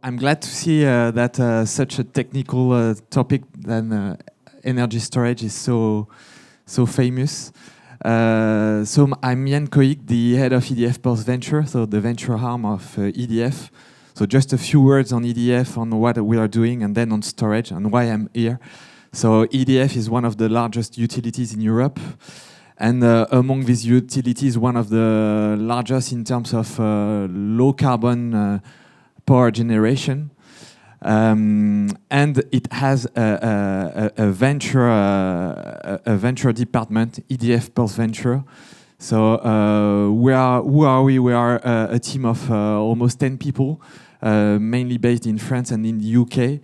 I'm glad to see that such a technical topic than energy storage is so famous. I'm Yann Coïc, the head of EDF Pulse Venture, so the venture arm of EDF. So just a few words on EDF, on what we are doing, and then on storage and why I'm here. So EDF is one of the largest utilities in Europe. And among these utilities, one of the largest in terms of low carbon power generation. And it has a venture department, EDF Pulse Venture. So who are we? We are a team of almost 10 people, mainly based in France and in the UK.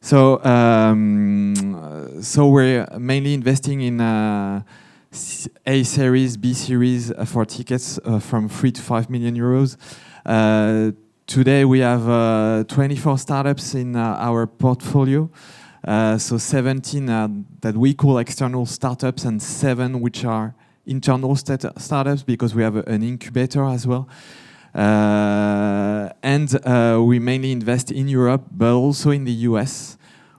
So we're mainly investing in A series, B series for tickets from 3 to 5 million euros. Today we have 24 startups in our portfolio. So 17 that we call external startups and 7 which are internal startups because we have an incubator as well. And we mainly invest in Europe, but also in the US,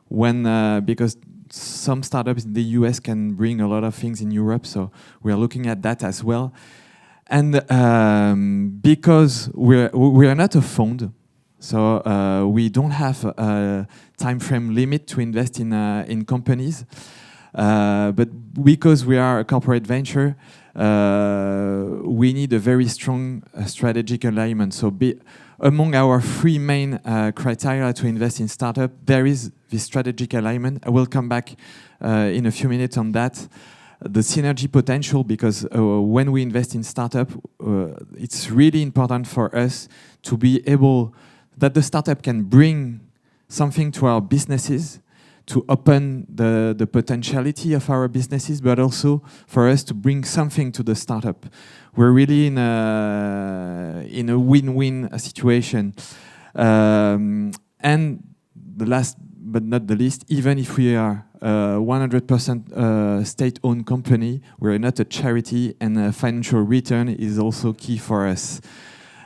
because some startups in the US can bring a lot of things in Europe, so we are looking at that as well. And because we are not a fund, so we don't have a time frame limit to invest in companies, but because we are a corporate venture, we need a very strong strategic alignment. So among our 3 main criteria to invest in startup, there is this strategic alignment. I will come back in a few minutes on that. The synergy potential, because when we invest in startup, it's really important for us to be able that the startup can bring something to our businesses, to open the potentiality of our businesses, but also for us to bring something to the startup. We're really in a win-win situation. And the last but not the least, even if we are 100% state-owned company, we're not a charity, and financial return is also key for us.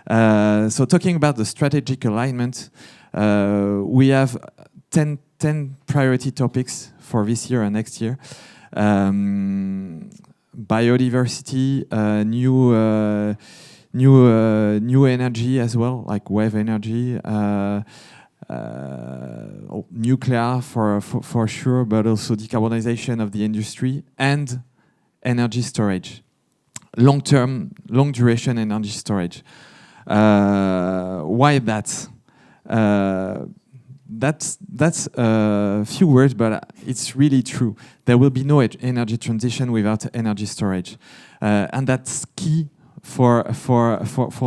So talking about the strategic alignment, we have 10 priority topics for this year and next year. Biodiversity, new energy as well, like wave energy, nuclear for sure, but also decarbonization of the industry and energy storage, long duration energy storage. Why that? That's a few words, but it's really true. There will be no energy transition without energy storage, and that's key for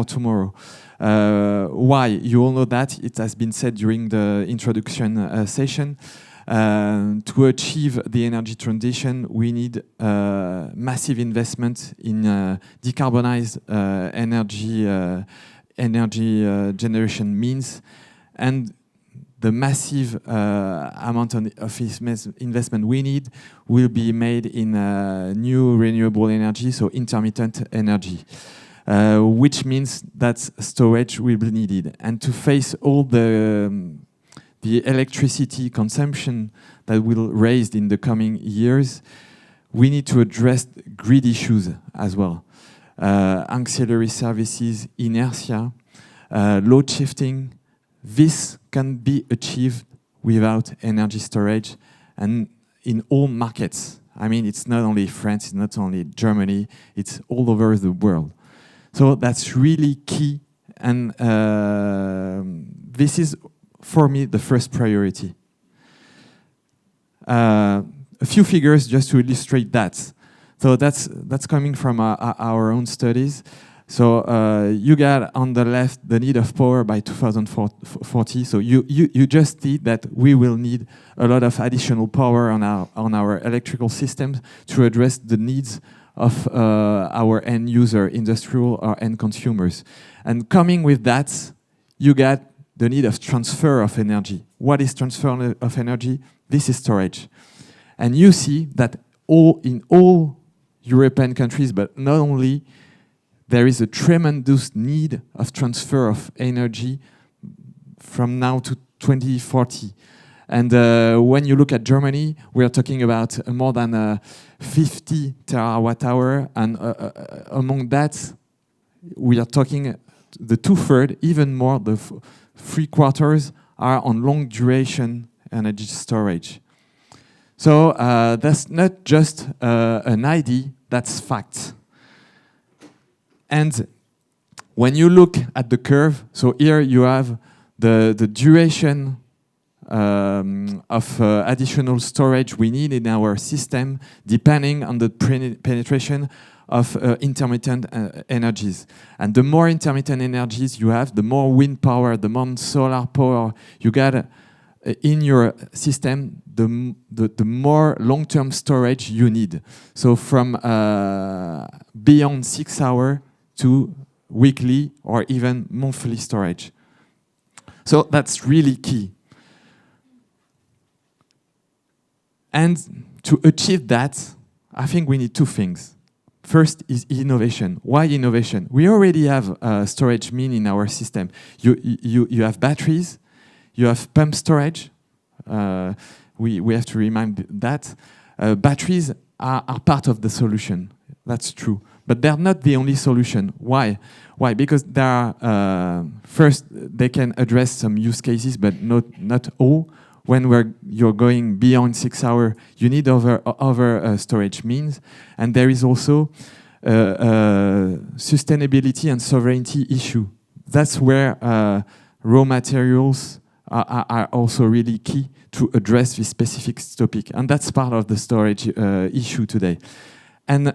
tomorrow. Why? You all know that. It has been said during the introduction session. To achieve the energy transition, we need massive investment in decarbonized energy generation means, and the massive amount of investment we need will be made in new renewable energy, so intermittent energy. Which means that storage will be needed. And to face all the electricity consumption that will raise in the coming years, we need to address grid issues as well. Ancillary services, inertia, load shifting. This can be achieved without energy storage and in all markets. I mean, it's not only France, it's not only Germany, it's all over the world. So that's really key, and this is, for me, the first priority. A few figures just to illustrate that. So that's coming from our own studies. So you got on the left the need of power by 2040. So you just see that we will need a lot of additional power on our electrical systems to address the needs of our end user, industrial or end consumers. And coming with that, you got the need of transfer of energy. What is transfer of energy? This is storage. And you see that in all European countries, but not only, there is a tremendous need of transfer of energy from now to 2040. And when you look at Germany, we are talking about more than 50 terawatt-hour, and among that, we are talking the 2/3, even more, the 3/4 are on long duration energy storage. So that's not just an idea, that's fact. And when you look at the curve, so here you have the duration of additional storage we need in our system, depending on the penetration of intermittent energies. And the more intermittent energies you have, the more wind power, the more solar power you got in your system, the more long-term storage you need. So from beyond 6 hours to weekly or even monthly storage. So that's really key. And to achieve that, I think we need two things. First is innovation. Why innovation? We already have storage mean in our system. You have batteries, you have pump storage. We have to remind that. Batteries are part of the solution. That's true. But they're not the only solution. Why? Why? Because there are, first, they can address some use cases, but not all. When you're going beyond 6 hours, you need other storage means. And there is also sustainability and sovereignty issue. That's where raw materials are also really key to address this specific topic. And that's part of the storage issue today. And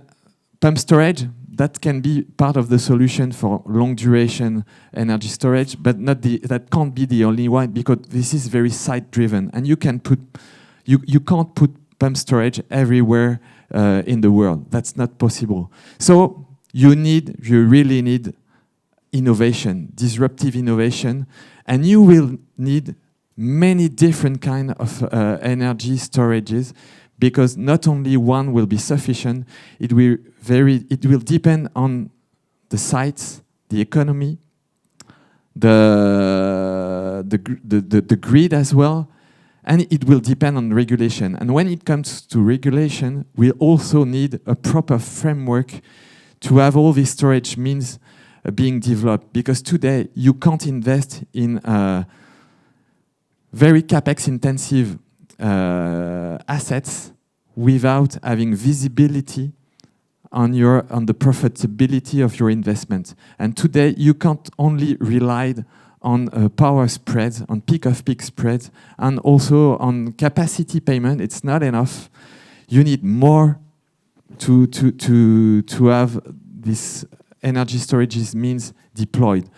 pump storage, that can be part of the solution for long duration energy storage, but that can't be the only one, because this is very site driven, and you can't put pump storage everywhere in the world. That's not possible. So you really need innovation, disruptive innovation, and you will need many different kind of energy storages, because not only one will be sufficient, it will depend on the sites, the economy, the grid as well, and it will depend on regulation. And when it comes to regulation, we also need a proper framework to have all these storage means being developed, because today you can't invest in very capex intensive assets without having visibility on the profitability of your investment. And today you can't only rely on power spreads, on peak-of-peak spreads, and also on capacity payment. It's not enough. You need more to have this energy storage means deployed.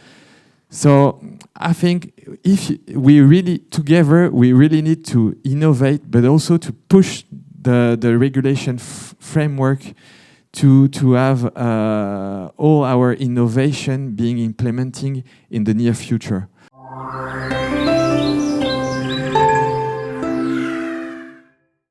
So I think if we really need to innovate, but also to push the regulation framework to have all our innovation being implemented in the near future.